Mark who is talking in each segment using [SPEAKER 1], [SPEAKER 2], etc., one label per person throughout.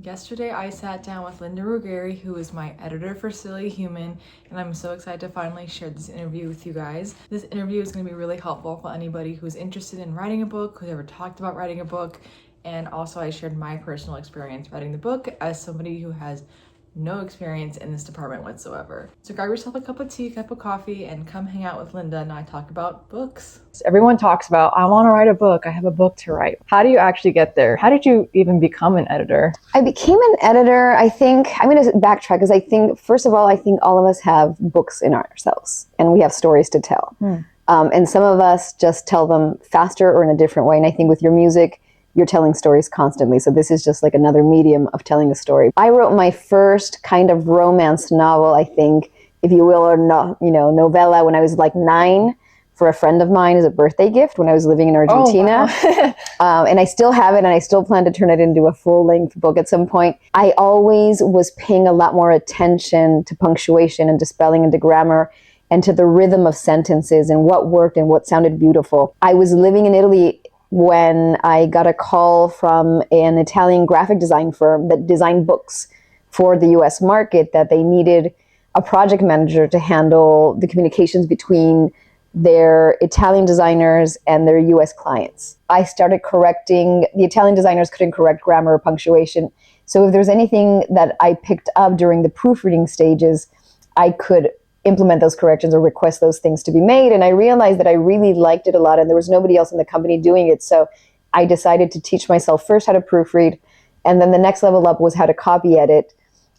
[SPEAKER 1] Yesterday, I sat down with Linda Ruggeri, who is my editor for Silly Human, and I'm so excited to finally share this interview with you guys. This interview is going to be really helpful for anybody who's interested in writing a book, who's ever talked about writing a book, and also I shared my personal experience writing the book as somebody who has no experience in this department whatsoever. So grab yourself a cup of tea, cup of coffee, and come hang out with Linda and I talk about books. Everyone talks about, I want to write a book. I have a book to write. How do you actually get there? How did you even become an editor?
[SPEAKER 2] I became an editor, I'm going to backtrack because I think, first of all, I think all of us have books in ourselves and we have stories to tell. And some of us just tell them faster or in a different way. And I think with your music, you're telling stories constantly. So this is just like another medium of telling a story. I wrote my first kind of romance novel, I think, if you will, or no, novella when I was like 9 for a friend of mine as a birthday gift when I was living in Argentina.
[SPEAKER 1] Oh, wow.
[SPEAKER 2] And I still have it and I still plan to turn it into a full-length book at some point. I always was paying a lot more attention to punctuation and to spelling and to grammar and to the rhythm of sentences and what worked and what sounded beautiful. I was living in Italy when I got a call from an Italian graphic design firm that designed books for the US market, that they needed a project manager to handle the communications between their Italian designers and their US clients. I started correcting, the Italian designers couldn't correct grammar or punctuation. So if there's anything that I picked up during the proofreading stages, I could implement those corrections or request those things to be made. And I realized that I really liked it a lot and there was nobody else in the company doing it. So I decided to teach myself first how to proofread. And then the next level up was how to copy edit.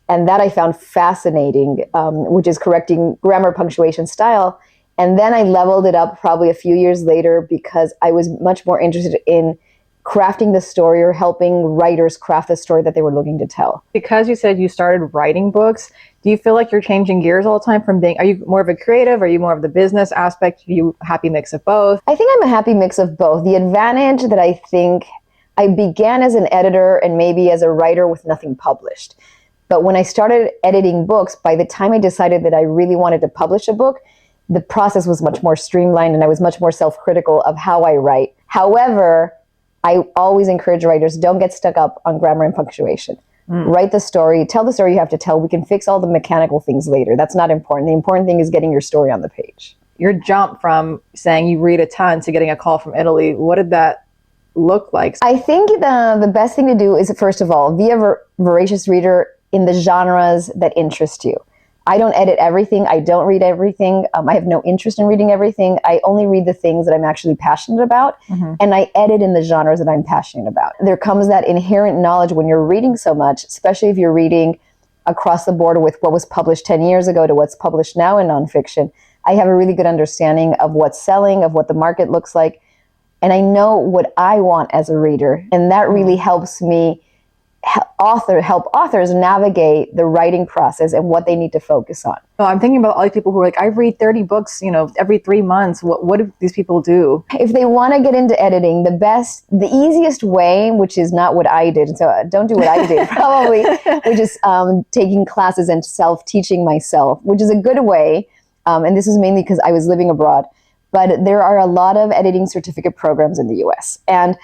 [SPEAKER 2] And that I found fascinating, which is correcting grammar, punctuation, style. And then I leveled it up probably a few years later because I was much more interested in crafting the story or helping writers craft the story that they were looking to tell.
[SPEAKER 1] Because you said you started writing books, do you feel like you're changing gears all the time from being, are you more of a creative? Are you more of the business aspect? Are you a happy mix of both?
[SPEAKER 2] I think I'm a happy mix of both. The advantage that I think I began as an editor and maybe as a writer with nothing published. But when I started editing books, by the time I decided that I really wanted to publish a book, the process was much more streamlined and I was much more self-critical of how I write. However, I always encourage writers, don't get stuck up on grammar and punctuation. Write the story, tell the story you have to tell. We can fix all the mechanical things later. That's not important. The important thing is getting your story on the page.
[SPEAKER 1] Your jump from saying you read a ton to getting a call from Italy, what did that look like?
[SPEAKER 2] I think the best thing to do is, first of all, be a voracious reader in the genres that interest you. I don't edit everything. I don't read everything. I have no interest in reading everything. I only read the things that I'm actually passionate about, and I edit in the genres that I'm passionate about. There comes that inherent knowledge when you're reading so much, especially if you're reading across the board with what was published 10 years ago to what's published now in nonfiction. I have a really good understanding of what's selling, of what the market looks like, and I know what I want as a reader, and that really helps me help authors navigate the writing process and what they need to focus on.
[SPEAKER 1] So I'm thinking about all these people who are like, I read 30 books, every 3 months. What do these people do?
[SPEAKER 2] If they want to get into editing, the easiest way, which is not what I did, so don't do what I did probably, which is taking classes and self-teaching myself, which is a good way. And this is mainly because I was living abroad. But there are a lot of editing certificate programs in the US. And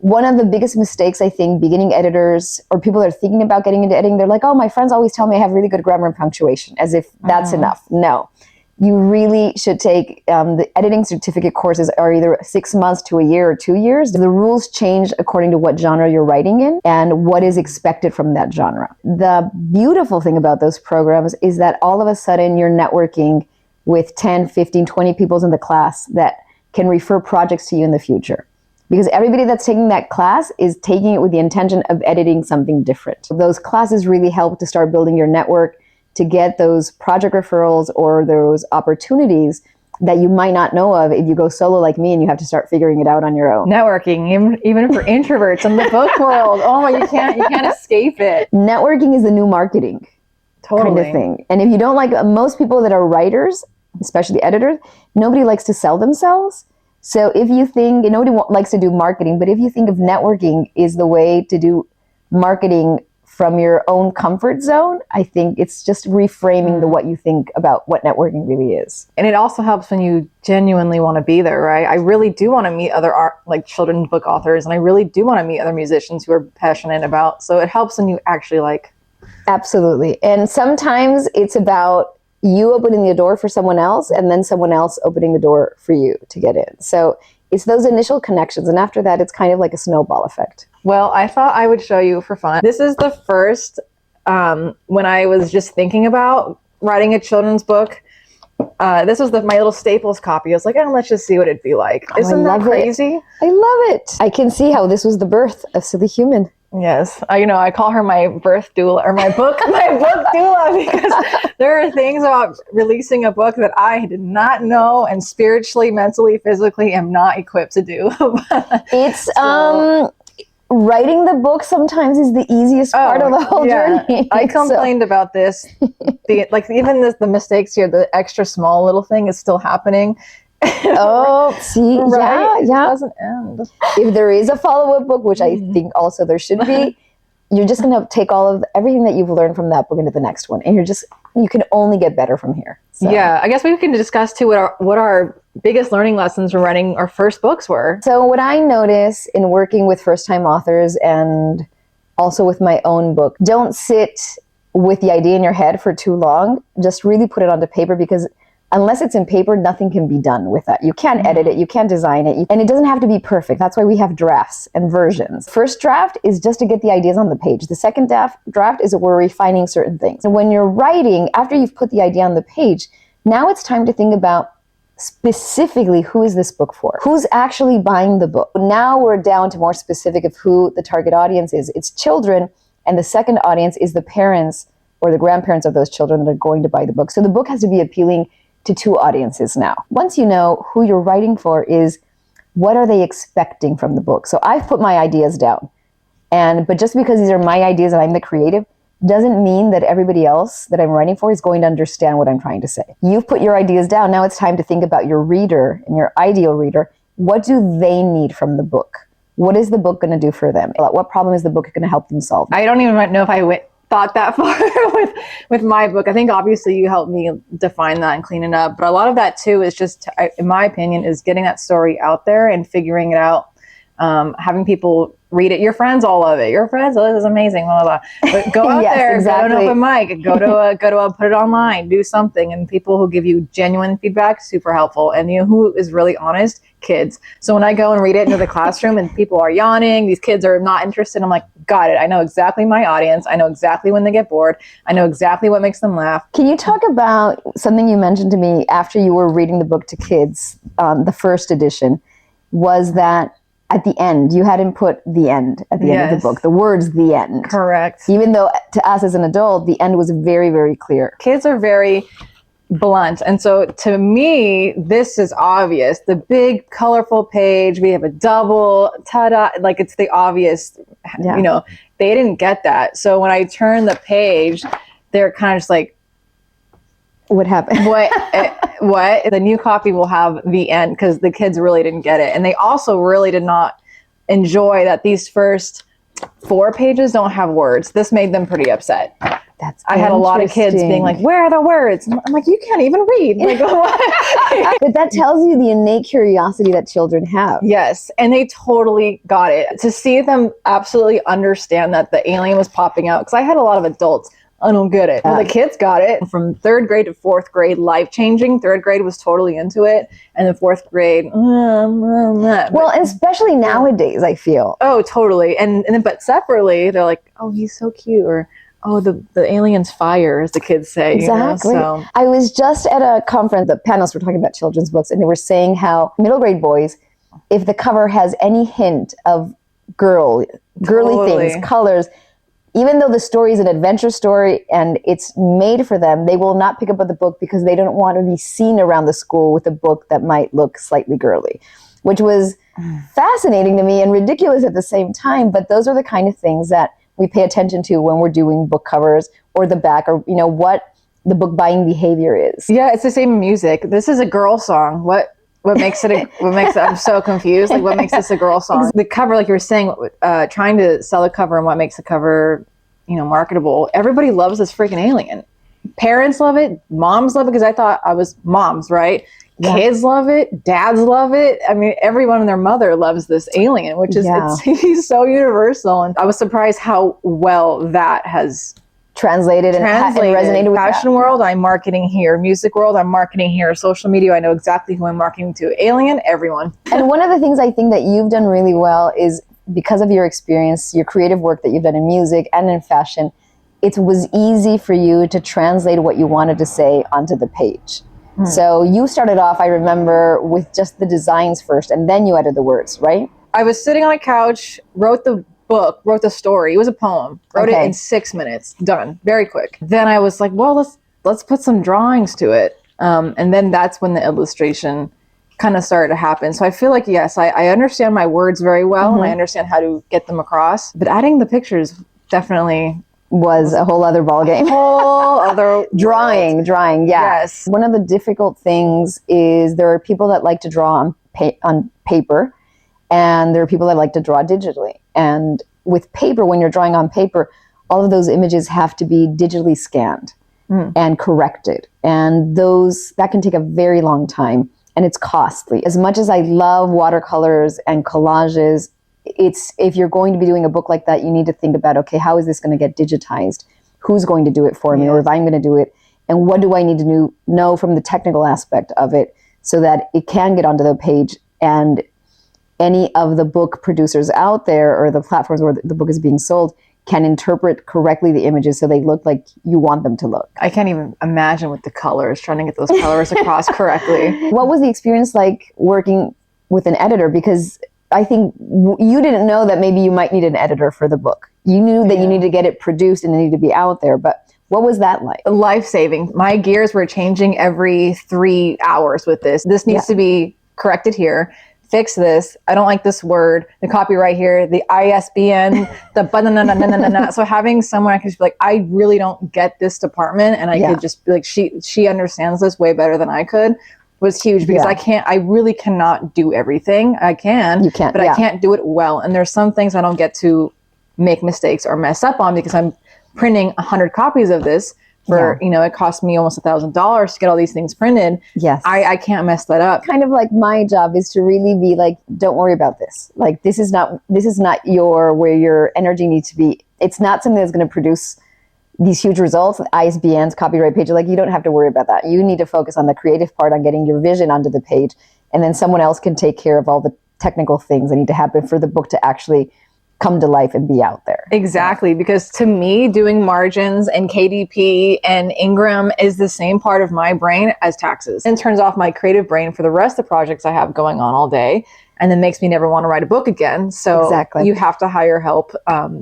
[SPEAKER 2] one of the biggest mistakes, I think, beginning editors or people that are thinking about getting into editing, they're like, oh, my friends always tell me I have really good grammar and punctuation, as if that's enough. No, you really should take the editing certificate courses are either 6 months to a year or 2 years. The rules change according to what genre you're writing in and what is expected from that genre. The beautiful thing about those programs is that all of a sudden you're networking with 10, 15, 20 people in the class that can refer projects to you in the future. Because everybody that's taking that class is taking it with the intention of editing something different. Those classes really help to start building your network, to get those project referrals or those opportunities that you might not know of if you go solo like me and you have to start figuring it out on your own.
[SPEAKER 1] Networking, even for introverts in the book world. Oh, you can't escape it.
[SPEAKER 2] Networking is the new marketing.
[SPEAKER 1] Totally.
[SPEAKER 2] Kind of thing. And if you don't like, most people that are writers, especially editors, nobody likes to sell themselves. So if you think, nobody likes to do marketing, but if you think of networking is the way to do marketing from your own comfort zone, I think it's just reframing the what you think about what networking really is.
[SPEAKER 1] And it also helps when you genuinely want to be there, right? I really do want to meet other children's book authors, and I really do want to meet other musicians who are passionate about. So it helps when you actually like.
[SPEAKER 2] Absolutely. And sometimes it's about you opening the door for someone else and then someone else opening the door for you to get in. So it's those initial connections. And after that, it's kind of like a snowball effect.
[SPEAKER 1] Well, I thought I would show you for fun. This is the first, when I was just thinking about writing a children's book, this was my little Staples copy. I was like, oh, let's just see what it'd be like. Isn't that crazy?
[SPEAKER 2] I love it. I can see how this was the birth of Silly Human.
[SPEAKER 1] Yes, I call her my birth doula, or my book doula, because there are things about releasing a book that I did not know, and spiritually, mentally, physically am not equipped to do.
[SPEAKER 2] It's writing the book sometimes is the easiest part of the whole journey.
[SPEAKER 1] I complained about this. The mistakes here, the extra small little thing is still happening.
[SPEAKER 2] Oh, see,
[SPEAKER 1] right?
[SPEAKER 2] Yeah.
[SPEAKER 1] It doesn't end.
[SPEAKER 2] If there is a follow-up book, which I think also there should be, you're just going to take all of everything that you've learned from that book into the next one, and you can only get better from here. So.
[SPEAKER 1] Yeah, I guess we can discuss too what our biggest learning lessons from writing our first books were.
[SPEAKER 2] So what I notice in working with first-time authors and also with my own book, don't sit with the idea in your head for too long. Just really put it onto paper, because unless it's in paper, nothing can be done with that. You can't edit it, you can't design it, and it doesn't have to be perfect. That's why we have drafts and versions. First draft is just to get the ideas on the page. The second draft is we're refining certain things. And when you're writing, after you've put the idea on the page, now it's time to think about specifically who is this book for? Who's actually buying the book? Now we're down to more specific of who the target audience is. It's children, and the second audience is the parents or the grandparents of those children that are going to buy the book. So the book has to be appealing to two audiences now. Once you know who you're writing for is what are they expecting from the book. So I've put my ideas down. But just because these are my ideas and I'm the creative doesn't mean that everybody else that I'm writing for is going to understand what I'm trying to say. You've put your ideas down. Now it's time to think about your reader and your ideal reader. What do they need from the book? What is the book going to do for them? What problem is the book going to help them solve?
[SPEAKER 1] I don't even know if I thought that far with my book. I think obviously you helped me define that and clean it up, but a lot of that too is just, in my opinion, is getting that story out there and figuring it out. Having people read it. Your friends all love it. Your friends, oh, this is amazing, blah, blah, blah. But go out
[SPEAKER 2] Yes,
[SPEAKER 1] there,
[SPEAKER 2] exactly.
[SPEAKER 1] go to an open mic, go to a put it online, do something. And people who give you genuine feedback, super helpful. And who is really honest? Kids. So when I go and read it into the classroom and people are yawning, these kids are not interested, I'm like, got it. I know exactly my audience. I know exactly when they get bored. I know exactly what makes them laugh.
[SPEAKER 2] Can you talk about something you mentioned to me after you were reading the book to kids, the first edition, was that at the end, you hadn't put the end at the end of the book. The words, the end.
[SPEAKER 1] Correct.
[SPEAKER 2] Even though to us as an adult, the end was very, very clear.
[SPEAKER 1] Kids are very blunt. And so to me, this is obvious. The big, colorful page, we have a double, ta-da, like it's the obvious, they didn't get that. So when I turn the page, they're kind of just like,
[SPEAKER 2] what happened?
[SPEAKER 1] What? The new copy will have the end, because the kids really didn't get it. And they also really did not enjoy that these first 4 pages don't have words. This made them pretty upset. I had a lot of kids being like, where are the words? I'm like, you can't even read. Like, what?
[SPEAKER 2] But that tells you the innate curiosity that children have.
[SPEAKER 1] Yes. And they totally got it. To see them absolutely understand that the alien was popping out, because I had a lot of adults, I don't get it. Well, the kids got it. From 3rd grade to 4th grade, life-changing. 3rd grade was totally into it. And then 4th grade,
[SPEAKER 2] well, especially nowadays, I feel.
[SPEAKER 1] Oh, totally. And then, but separately, they're like, oh, he's so cute. Or, oh, the alien's fire, as the kids say.
[SPEAKER 2] Exactly.
[SPEAKER 1] So.
[SPEAKER 2] I was just at a conference, the panelists were talking about children's books, and they were saying how middle grade boys, if the cover has any hint of girly things, colors, even though the story is an adventure story and it's made for them, they will not pick up the book because they don't want to be seen around the school with a book that might look slightly girly, which was fascinating to me and ridiculous at the same time. But those are the kind of things that we pay attention to when we're doing book covers or the back, or what the book buying behavior is.
[SPEAKER 1] Yeah, it's the same in music. This is a girl song. What makes it? I'm so confused. Like, what makes this a girl song? The cover, like you were saying, trying to sell a cover and what makes a cover,
[SPEAKER 3] marketable. Everybody loves this freaking alien. Parents love it. Moms love it because I thought I was moms, right? Yeah. Kids love it. Dads love it. I mean, everyone and their mother loves this alien, which is he's so universal. And I was surprised how well that has
[SPEAKER 2] translated and resonated with
[SPEAKER 3] fashion world. I'm marketing here. Music world, I'm marketing here. Social media, I know exactly who I'm marketing to. Alien, everyone.
[SPEAKER 2] And one of the things I think that you've done really well is because of your experience, your creative work that you've done in music and in fashion, it was easy for you to translate what you wanted to say onto the page. So you started off, I remember, with just the designs first, and then you added the words, right?
[SPEAKER 3] I was sitting on a couch, wrote the story. It was a poem. Wrote it in 6 minutes. Done. Very quick. Then I was like, well, let's put some drawings to it. And then that's when the illustration kind of started to happen. So I feel like, yes, I understand my words very well, and I understand how to get them across. But adding the pictures definitely
[SPEAKER 2] was a whole other ballgame.
[SPEAKER 3] Whole other
[SPEAKER 2] drawing, yeah.
[SPEAKER 3] Yes.
[SPEAKER 2] One of the difficult things is there are people that like to draw on paper, and there are people that like to draw digitally. And with paper, when you're drawing on paper, all of those images have to be digitally scanned and corrected. And that can take a very long time, and it's costly. As much as I love watercolors and collages, if you're going to be doing a book like that, you need to think about, okay, how is this going to get digitized? Who's going to do it for me? Or if I'm going to do it, and what do I need to know from the technical aspect of it so that it can get onto the page, and any of the book producers out there or the platforms where the book is being sold can interpret correctly the images so they look like you want them to look.
[SPEAKER 3] I can't even imagine with the colors, trying to get those colors across correctly.
[SPEAKER 2] What was the experience like working with an editor? Because I think you didn't know that maybe you might need an editor for the book. You knew that you needed to get it produced and it needed to be out there, but what was that like?
[SPEAKER 3] Life-saving. My gears were changing every 3 hours with this. This needs to be corrected here. Fix this. I don't like this word. The copyright here, the ISBN, the So having someone I could just be like, I really don't get this department, and I could just be like, she understands this way better than I could, was huge, because I really cannot do everything. I can, but I can't do it well. And there's some things I don't get to make mistakes or mess up on because I'm printing 100 copies of this for, it cost me almost $1,000 to get all these things printed.
[SPEAKER 2] Yes.
[SPEAKER 3] I can't mess that up.
[SPEAKER 2] Kind of like my job is to really be like, don't worry about this. Like, this is not where your energy needs to be. It's not something that's going to produce these huge results, ISBNs, copyright pages. Like, you don't have to worry about that. You need to focus on the creative part, on getting your vision onto the page. And then someone else can take care of all the technical things that need to happen for the book to actually come to life and be out there.
[SPEAKER 3] Exactly, because to me, doing margins and KDP and Ingram is the same part of my brain as taxes, and turns off my creative brain for the rest of the projects I have going on all day, and then makes me never want to write a book again. So you have to hire help,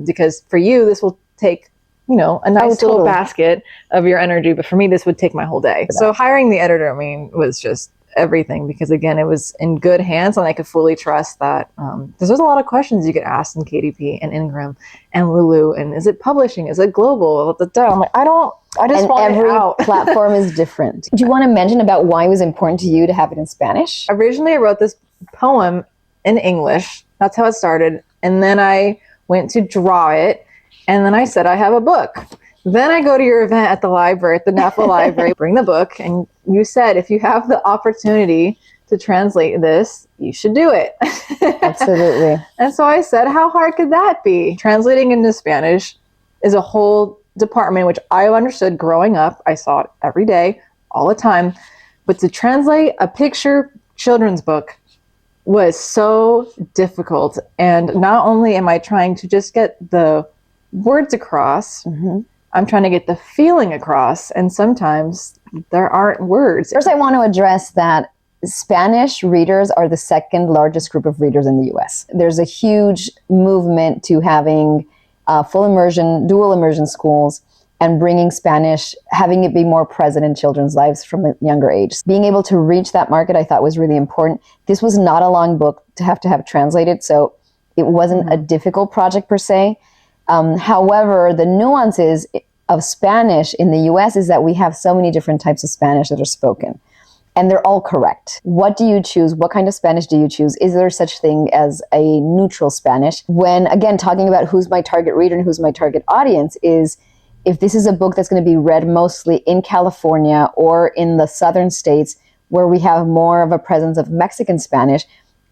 [SPEAKER 3] because for you, this will take a nice little basket of your energy, but for me, this would take my whole day. So hiring the editor, was just everything, because again, it was in good hands, and I could fully trust that, because there's a lot of questions you get asked in KDP and Ingram and Lulu, and is it publishing, is it global? I'm like, I just want it out.
[SPEAKER 2] Every platform is different. Do you want to mention about why it was important to you to have it in Spanish?
[SPEAKER 3] Originally, I wrote this poem in English. That's how it started, and then I went to draw it, and then I said, I have a book. Then I go to your event at the library, at the Napa Library, bring the book, and you said, if you have the opportunity to translate this, you should do it.
[SPEAKER 2] Absolutely.
[SPEAKER 3] And so I said, how hard could that be? Translating into Spanish is a whole department, which I understood growing up. I saw it every day, all the time. But to translate a picture children's book was so difficult. And not only am I trying to just get the words across, I'm trying to get the feeling across, and sometimes there aren't words.
[SPEAKER 2] First, I want to address that Spanish readers are the second largest group of readers in the US. There's a huge movement to having full immersion, dual immersion schools, and bringing Spanish, having it be more present in children's lives from a younger age. Being able to reach that market, I thought, was really important. This was not a long book to have translated, so it wasn't a difficult project per se. However, the nuances of Spanish in the US is that we have so many different types of Spanish that are spoken. and they're all correct. What do you choose? What kind of Spanish do you choose? Is there such thing as a neutral Spanish? When, again, talking about who's my target reader and who's my target audience is, if this is a book that's going to be read mostly in California or in the southern states where we have more of a presence of Mexican Spanish,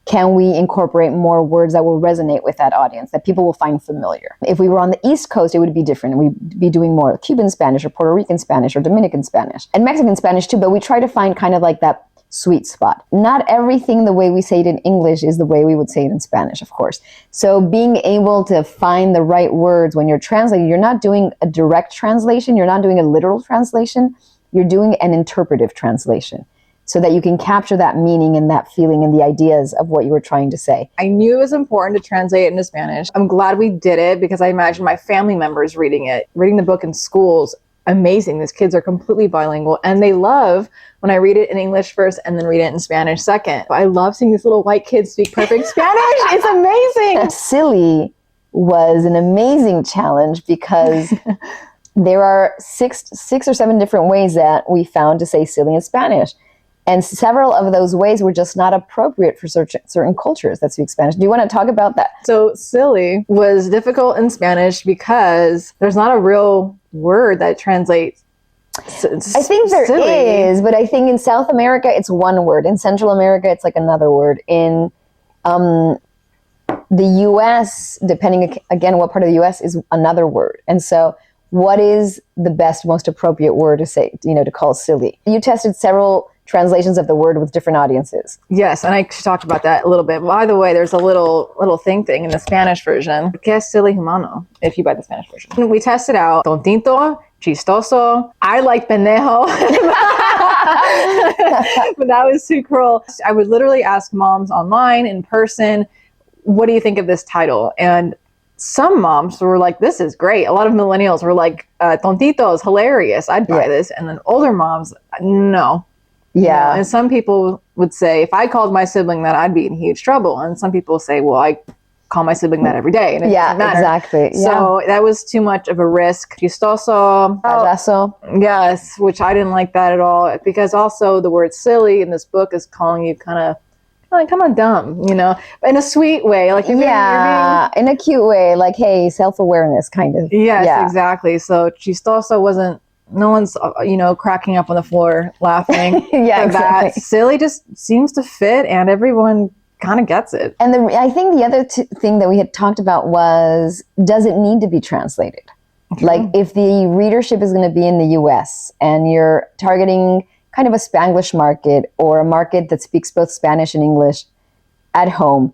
[SPEAKER 2] can we incorporate more words that will resonate with that audience, that people will find familiar? If we were on the East Coast, it would be different. We'd be doing more Cuban Spanish or Puerto Rican Spanish or Dominican Spanish and Mexican Spanish too, but we try to find kind of like that sweet spot. Not everything the way we say it in English is the way we would say it in Spanish, of course. So being able to find the right words when you're translating, you're not doing a direct translation, you're not doing a literal translation, you're doing an interpretive translation, so that you can capture that meaning and that feeling and the ideas of what you were trying to say.
[SPEAKER 3] I knew it was important to translate it into Spanish. I'm glad we did it because I imagine my family members reading the book in schools. Amazing. These kids are completely bilingual and they love when I read it in English first and then read it in Spanish second. I love seeing these little white kids speak perfect Spanish. It's amazing.
[SPEAKER 2] Silly was an amazing challenge because there are six or seven different ways that we found to say silly in Spanish. And several of those ways were just not appropriate for certain cultures that speak Spanish. Do you want to talk about that?
[SPEAKER 3] So silly was difficult in Spanish because there's not a real word that translates.
[SPEAKER 2] I think there is, but I think in South America, it's one word. In Central America, it's like another word. In the U.S., depending, again, what part of the U.S. is another word. And so what is the best, most appropriate word to say, to call silly? You tested several translations of the word with different audiences.
[SPEAKER 3] Yes, and I talked about that a little bit. By the way, there's a little thing in the Spanish version. ¿Qué es Silly Humano? If you buy the Spanish version. We tested out tontito, chistoso. I like pendejo. But that was too cruel. I would literally ask moms online, in person, what do you think of this title? And some moms were like, this is great. A lot of millennials were like, tontito is hilarious. I'd buy this. And then older moms, no.
[SPEAKER 2] Yeah.
[SPEAKER 3] And some people would say, if I called my sibling that, I'd be in huge trouble. And some people say, well, I call my sibling that every day. And it doesn't matter.
[SPEAKER 2] Exactly.
[SPEAKER 3] So that was too much of a risk. Chistoso.
[SPEAKER 2] Payaso.
[SPEAKER 3] Yes, which I didn't like that at all. Because also the word silly in this book is calling you kind of dumb, in a sweet way. Like you're being,
[SPEAKER 2] in a cute way. Like, hey, self-awareness kind of.
[SPEAKER 3] Yes, exactly. So chistoso wasn't, no one's, cracking up on the floor laughing.
[SPEAKER 2] Yeah, exactly.
[SPEAKER 3] That. Silly just seems to fit and everyone kind of gets it.
[SPEAKER 2] And I think the other thing that we had talked about was, does it need to be translated? Mm-hmm. Like if the readership is going to be in the US and you're targeting kind of a Spanglish market or a market that speaks both Spanish and English at home,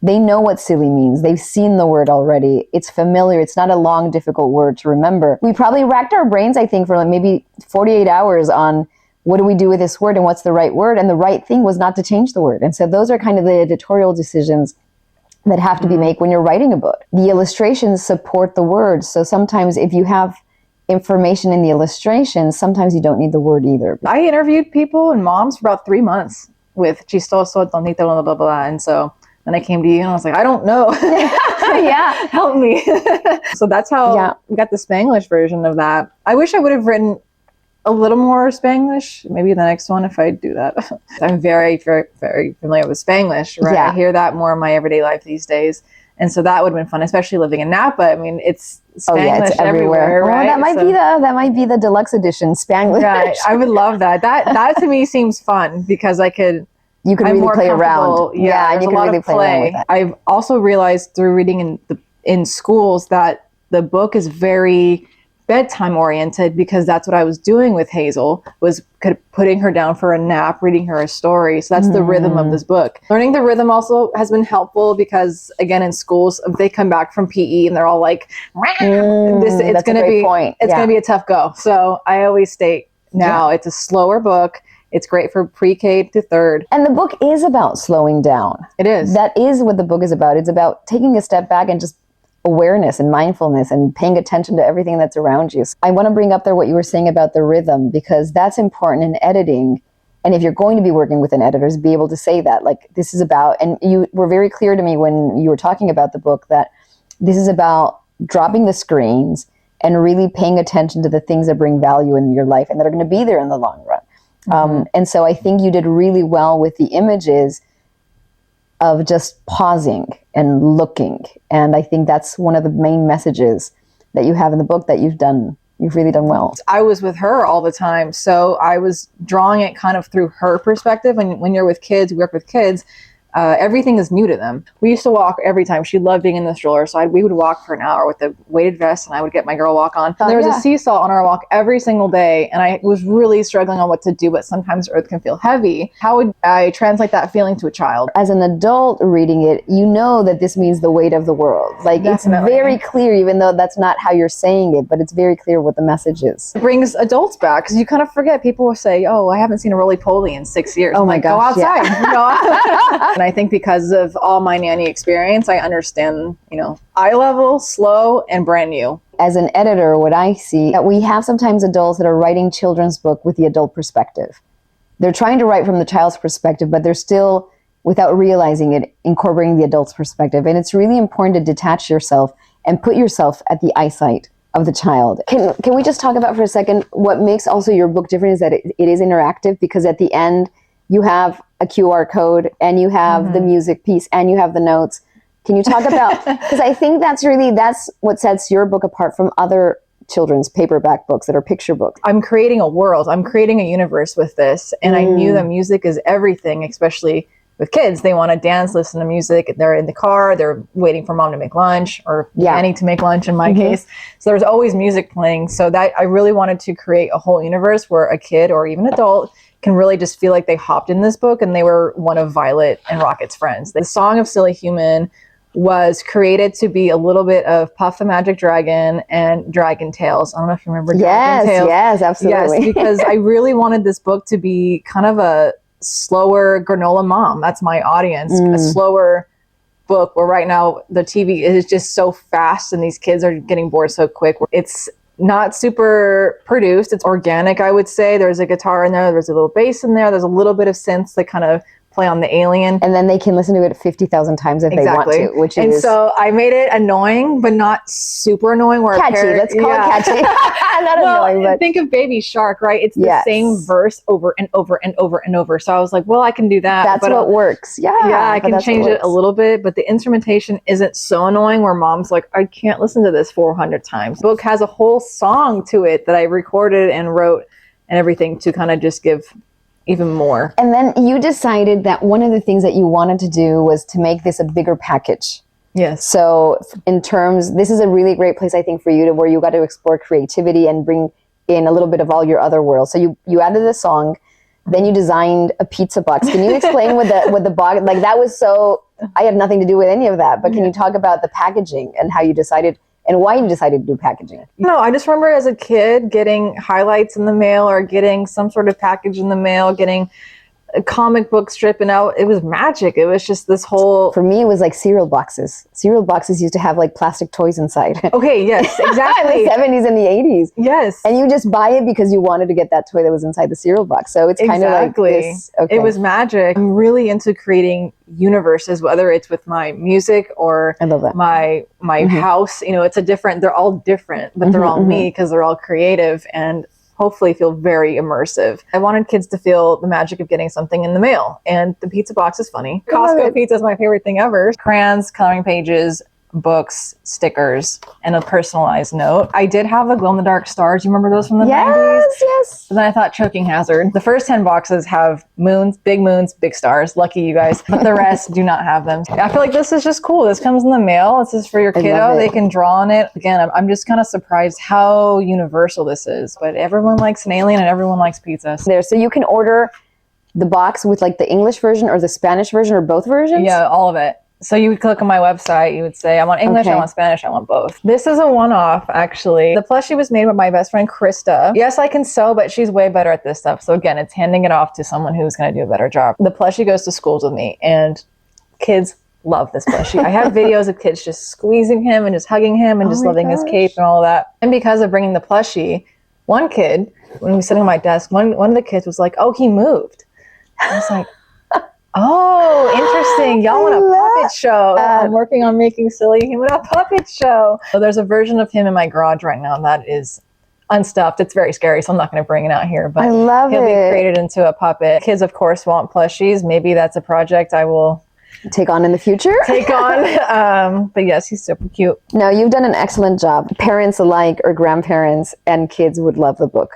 [SPEAKER 2] they know what silly means. They've seen the word already. It's familiar. It's not a long, difficult word to remember. We probably racked our brains, I think, for like maybe 48 hours on what do we do with this word and what's the right word? And the right thing was not to change the word. And so those are kind of the editorial decisions that have to be made when you're writing a book. The illustrations support the words. So sometimes if you have information in the illustrations, sometimes you don't need the word either.
[SPEAKER 3] I interviewed people and moms for about 3 months with chistoso, tonito, blah, blah, blah. And so then I came to you and I was like, I don't know.
[SPEAKER 2] Yeah.
[SPEAKER 3] Help me. So that's how we got the Spanglish version of that. I wish I would have written a little more Spanglish. Maybe the next one if I do that. I'm very, very, very familiar with Spanglish, right?
[SPEAKER 2] Yeah.
[SPEAKER 3] I hear that more in my everyday life these days. And so that would have been fun, especially living in Napa. I mean, it's Spanglish
[SPEAKER 2] it's everywhere.
[SPEAKER 3] right?
[SPEAKER 2] That might be the deluxe edition, Spanglish.
[SPEAKER 3] Yeah, I would love that. That to me seems fun because
[SPEAKER 2] you can really play around.
[SPEAKER 3] Yeah,
[SPEAKER 2] you can really play around with it.
[SPEAKER 3] I've also realized through reading in schools that the book is very bedtime oriented because that's what I was doing with Hazel, was putting her down for a nap, reading her a story. So that's the rhythm of this book. Learning the rhythm also has been helpful because, again, in schools, if they come back from PE and they're all like, it's going to be going to be a tough go. So I always state now it's a slower book. It's great for pre-K to third.
[SPEAKER 2] And the book is about slowing down.
[SPEAKER 3] It is.
[SPEAKER 2] That is what the book is about. It's about taking a step back and just awareness and mindfulness and paying attention to everything that's around you. So I want to bring up there what you were saying about the rhythm, because that's important in editing. And if you're going to be working with an editor, is be able to say that, like, this is about, and you were very clear to me when you were talking about the book that this is about dropping the screens and really paying attention to the things that bring value in your life and that are going to be there in the long run. And so I think you did really well with the images of just pausing and looking. And I think that's one of the main messages that you have in the book that you've really done well.
[SPEAKER 3] I was with her all the time, so I was drawing it kind of through her perspective. And when you're with kids, we work with kids, everything is new to them. We used to walk every time. She loved being in the stroller, so we would walk for an hour with a weighted vest, and I would get my girl walk on. There was a seesaw on our walk every single day, and I was really struggling on what to do, but sometimes Earth can feel heavy. How would I translate that feeling to a child?
[SPEAKER 2] As an adult reading it, you know that this means the weight of the world. Like,
[SPEAKER 3] Definitely.
[SPEAKER 2] It's very clear, even though that's not how you're saying it, but it's very clear what the message is.
[SPEAKER 3] It brings adults back, because you kind of forget. People will say, oh, I haven't seen a roly-poly in 6 years.
[SPEAKER 2] Oh my gosh,
[SPEAKER 3] go outside. And I think because of all my nanny experience, I understand, eye level, slow, and brand new.
[SPEAKER 2] As an editor, what I see, that we have sometimes adults that are writing children's book with the adult perspective. They're trying to write from the child's perspective, but they're still, without realizing it, incorporating the adult's perspective. And it's really important to detach yourself and put yourself at the eyesight of the child. Can we just talk about for a second what makes also your book different is that it is interactive, because at the end you have a QR code and you have the music piece and you have the notes. Can you talk about, because I think that's what sets your book apart from other children's paperback books that are picture books.
[SPEAKER 3] I'm creating a world. I'm creating a universe with this. And I knew that music is everything, especially with kids. They want to dance, listen to music. They're in the car. They're waiting for mom to make lunch, or Annie to make lunch in my case. So there's always music playing. So that I really wanted to create a whole universe where a kid or even adult can really just feel like they hopped in this book and they were one of Violet and Rocket's friends. The Song of Silly Human was created to be a little bit of Puff the Magic Dragon and Dragon Tales. I don't know if you remember Dragon Tales.
[SPEAKER 2] Yes, absolutely.
[SPEAKER 3] Yes, because I really wanted this book to be kind of a slower granola mom. That's my audience. A slower book where right now the TV is just so fast and these kids are getting bored so quick. It's not super produced. It's organic, I would say. There's a guitar in there. There's a little bass in there. There's a little bit of synths that kind of play on the alien.
[SPEAKER 2] And then they can listen to it 50,000 times if they want to, which is...
[SPEAKER 3] And so I made it annoying, but not super annoying. Where
[SPEAKER 2] catchy, let's call it catchy. Not annoying, but...
[SPEAKER 3] Think of Baby Shark, right? It's the same verse over and over and over and over. So I was like, well, I can do that.
[SPEAKER 2] That's what works. Yeah,
[SPEAKER 3] I can change it a little bit, but the instrumentation isn't so annoying where mom's like, I can't listen to this 400 times. The book has a whole song to it that I recorded and wrote and everything to kind of just give even more.
[SPEAKER 2] And then you decided that one of the things that you wanted to do was to make this a bigger package.
[SPEAKER 3] Yes.
[SPEAKER 2] So in terms, this is a really great place, I think, for you where you got to explore creativity and bring in a little bit of all your other worlds. So you added the song, then you designed a pizza box. Can you explain what the box, like that was so, I had nothing to do with any of that, but can you talk about the packaging and how you decided and why you decided to do packaging?
[SPEAKER 3] No, I just remember as a kid getting highlights in the mail or getting some sort of package in the mail, getting a comic book strip, and out it was magic. It was just this whole...
[SPEAKER 2] For me, it was like cereal boxes. Cereal boxes used to have like plastic toys inside.
[SPEAKER 3] Okay, yes, exactly.
[SPEAKER 2] In the 70s and the 80s.
[SPEAKER 3] Yes.
[SPEAKER 2] And you just buy it because you wanted to get that toy that was inside the cereal box. So it's kind of like this. Okay.
[SPEAKER 3] It was magic. I'm really into creating universes, whether it's with my music or
[SPEAKER 2] I love that.
[SPEAKER 3] my house. It's they're all different, but they're all me because they're all creative and hopefully feel very immersive. I wanted kids to feel the magic of getting something in the mail, and the pizza box is funny. Costco pizza is my favorite thing ever. Crayons, coloring pages, books, stickers, and a personalized note. I did have the glow-in-the-dark stars. You remember those from the 90s?
[SPEAKER 2] Yes.
[SPEAKER 3] And then I thought choking hazard. The first 10 boxes have moons, big stars. Lucky you guys. But the rest do not have them. I feel like this is just cool. This comes in the mail. This is for your kiddo. They can draw on it. Again, I'm just kind of surprised how universal this is. But everyone likes an alien and everyone likes pizza.
[SPEAKER 2] So you can order the box with like the English version or the Spanish version or both versions?
[SPEAKER 3] Yeah, all of it. So you would click on my website, you would say, I want English, I want Spanish, I want both. This is a one-off, actually. The plushie was made by my best friend, Krista. Yes, I can sew, but she's way better at this stuff. So again, it's handing it off to someone who's going to do a better job. The plushie goes to schools with me, and kids love this plushie. I have videos of kids just squeezing him and just hugging him and just loving his cape and all of that. And because of bringing the plushie, one kid, when we were sitting at my desk, one of the kids was like, oh, he moved. I was like, oh, interesting. Y'all want a puppet show. I'm working on making Silly Human a puppet show. So there's a version of him in my garage right now that is unstuffed. It's very scary, so I'm not going to bring it out here. But
[SPEAKER 2] I love
[SPEAKER 3] he'll
[SPEAKER 2] it.
[SPEAKER 3] be created into a puppet. Kids, of course, want plushies. Maybe that's a project I will
[SPEAKER 2] Take on in the future.
[SPEAKER 3] take on. But yes, he's super cute.
[SPEAKER 2] No, you've done an excellent job. Parents alike or grandparents and kids would love the book.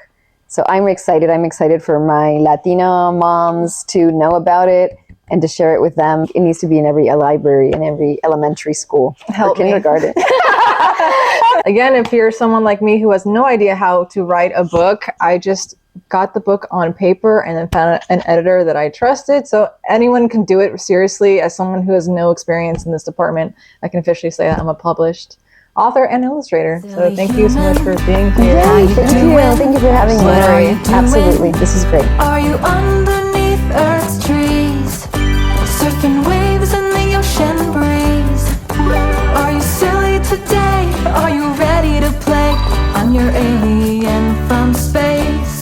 [SPEAKER 2] So I'm excited. I'm excited for my Latina moms to know about it and to share it with them. It needs to be in every library, in every elementary school
[SPEAKER 3] Help
[SPEAKER 2] or
[SPEAKER 3] me.
[SPEAKER 2] kindergarten.
[SPEAKER 3] Again, if you're someone like me who has no idea how to write a book, I just got the book on paper and then found an editor that I trusted. So anyone can do it. Seriously, as someone who has no experience in this department, I can officially say that I'm a published author and illustrator. So thank you so much for being here.
[SPEAKER 2] Yay, thank you. Thank you for having me.
[SPEAKER 3] Larry.
[SPEAKER 2] Absolutely. This is great.
[SPEAKER 4] Are you under